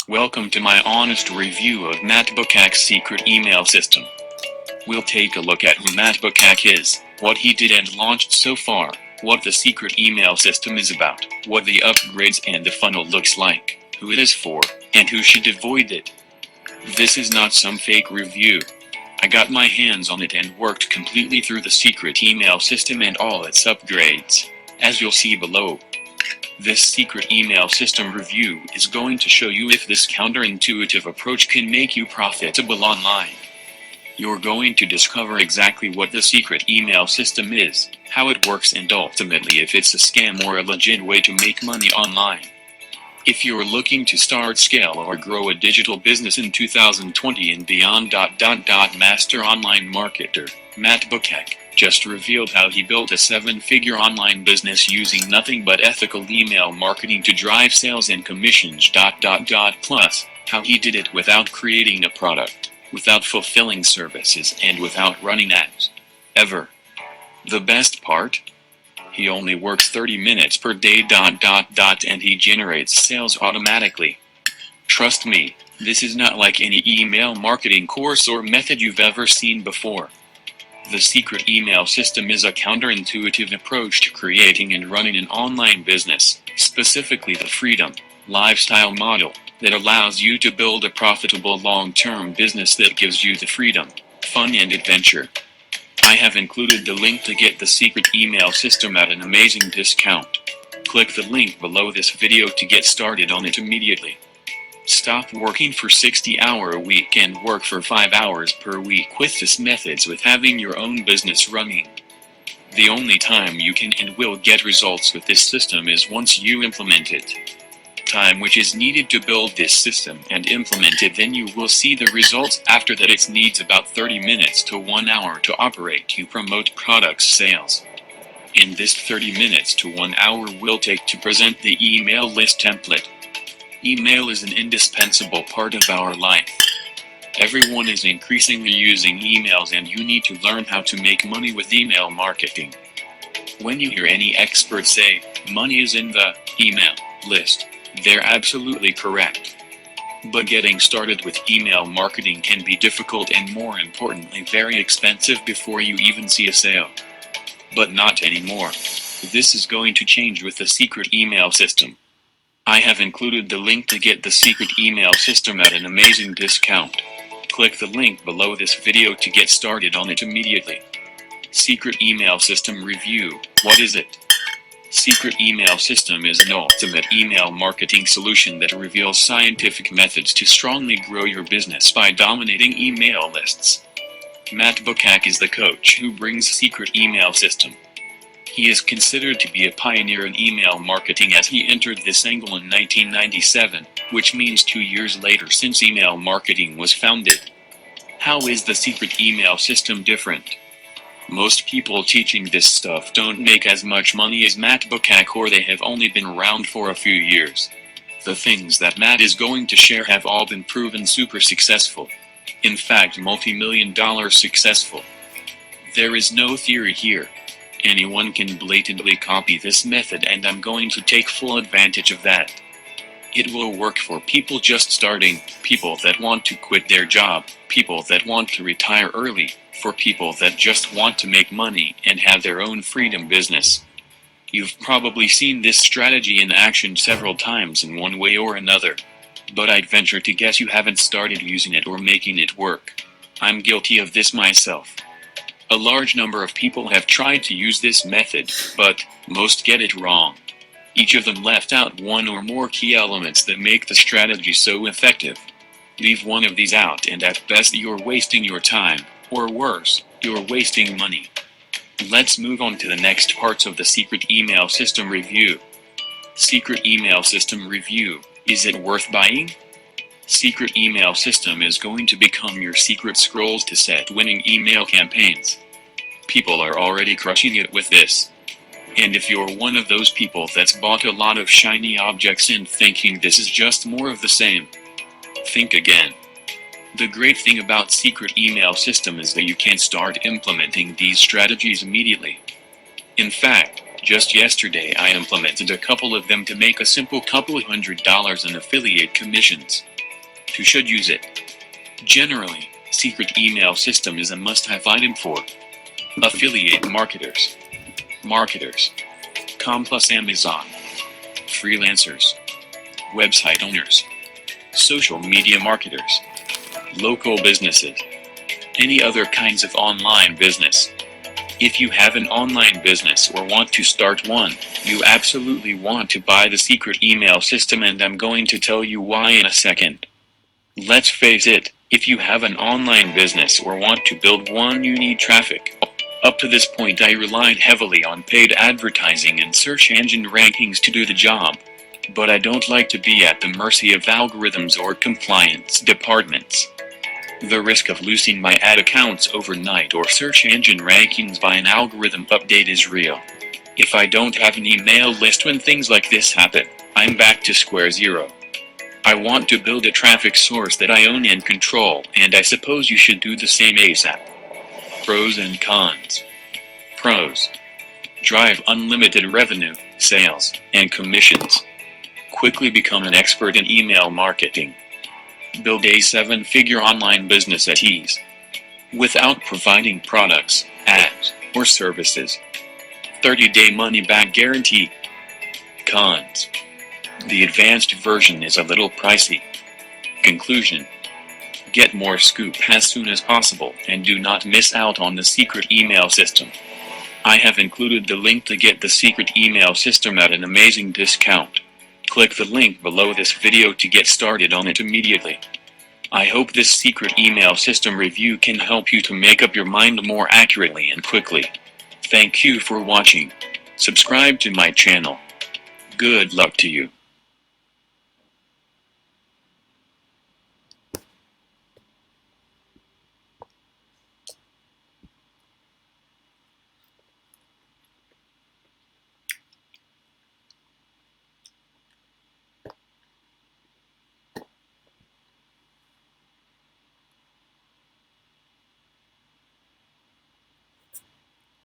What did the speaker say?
Welcome to my honest review of Matt Bukak's secret email system. We'll take a look at who Matt Bukak is, what he did and launched so far, what the secret email system is about, what the upgrades and the funnel looks like, who it is for, and who should avoid it. This is not some fake review. I got my hands on it and worked completely through the secret email system and all its upgrades, as you'll see below. This secret email system review is going to show you if this counterintuitive approach can make you profitable online. You're going to discover exactly what the secret email system is, how it works, and ultimately if it's a scam or a legit way to make money online. If you're looking to start, scale, or grow a digital business in 2020 and beyond. Master online marketer Matt Bukak just revealed how he built a 7-figure online business using nothing but ethical email marketing to drive sales and commissions. Plus, how he did it without creating a product, without fulfilling services, and without running ads. Ever. The best part? He only works 30 minutes per day. And he generates sales automatically. Trust me, this is not like any email marketing course or method you've ever seen before. The secret email system is a counterintuitive approach to creating and running an online business, specifically the freedom lifestyle model that allows you to build a profitable long-term business that gives you the freedom, fun, and adventure. I have included the link to get the secret email system at an amazing discount. Click the link below this video to get started on it immediately. Stop working for 60-hour a week and work for 5 hours per week with this methods with having your own business running. The only time you can and will get results with this system is once you implement it. Time which is needed to build this system and implement it, then you will see the results. After that, it needs about 30 minutes to 1 hour to operate. You promote product sales. In this 30 minutes to 1 hour will take to present the email list template. Email is an indispensable part of our life. Everyone is increasingly using emails, and you need to learn how to make money with email marketing. When you hear any expert say, money is in the email list, they're absolutely correct. But getting started with email marketing can be difficult and, more importantly, very expensive before you even see a sale. But not anymore. This is going to change with the secret email system. I have included the link to get the secret email system at an amazing discount. Click the link below this video to get started on it immediately. Secret email system review. What is it? Secret email system is an ultimate email marketing solution that reveals scientific methods to strongly grow your business by dominating email lists. Matt Bukak is the coach who brings secret email system. He is considered to be a pioneer in email marketing as he entered this angle in 1997, which means 2 years later since email marketing was founded. How is the secret email system different? Most people teaching this stuff don't make as much money as Matt Bukak, or they have only been around for a few years. The things that Matt is going to share have all been proven super successful. In fact, multi-million-dollar successful. There is no theory here. Anyone can blatantly copy this method, and I'm going to take full advantage of that. It will work for people just starting, people that want to quit their job, people that want to retire early, for people that just want to make money and have their own freedom business. You've probably seen this strategy in action several times in one way or another. But I'd venture to guess you haven't started using it or making it work. I'm guilty of this myself. A large number of people have tried to use this method, but most get it wrong. Each of them left out one or more key elements that make the strategy so effective. Leave one of these out and at best you're wasting your time, or worse, you're wasting money. Let's move on to the next parts of the secret email system review. Secret email system review. Is it worth buying? Secret email system is going to become your secret scrolls to set winning email campaigns. People are already crushing it with this. And if you're one of those people that's bought a lot of shiny objects and thinking this is just more of the same, think again. The great thing about secret email system is that you can start implementing these strategies immediately. In fact, just yesterday I implemented a couple of them to make a simple couple $100 in affiliate commissions. who should use it. Generally, secret email system is a must-have item for affiliate marketers, plus Amazon, freelancers, website owners, social media marketers, local businesses, any other kinds of online business. If you have an online business or want to start one, you absolutely want to buy the secret email system, and I'm going to tell you why in a second. Let's face it, if you have an online business or want to build one, you need traffic. Up to this point, I relied heavily on paid advertising and search engine rankings to do the job. But I don't like to be at the mercy of algorithms or compliance departments. The risk of losing my ad accounts overnight or search engine rankings by an algorithm update is real. If I don't have an email list when things like this happen, I'm back to square zero. I want to build a traffic source that I own and control, and I suppose you should do the same ASAP. Pros and cons. Pros. Drive unlimited revenue, sales, and commissions. Quickly become an expert in email marketing. Build a 7-figure online business at ease, without providing products, ads, or services. 30-day money-back guarantee. Cons. The advanced version is a little pricey. Conclusion. Get more scoop as soon as possible, and do not miss out on the secret email system. I have included the link to get the secret email system at an amazing discount. Click the link below this video to get started on it immediately. I hope this secret email system review can help you to make up your mind more accurately and quickly. Thank you for watching. Subscribe to my channel. Good luck to you.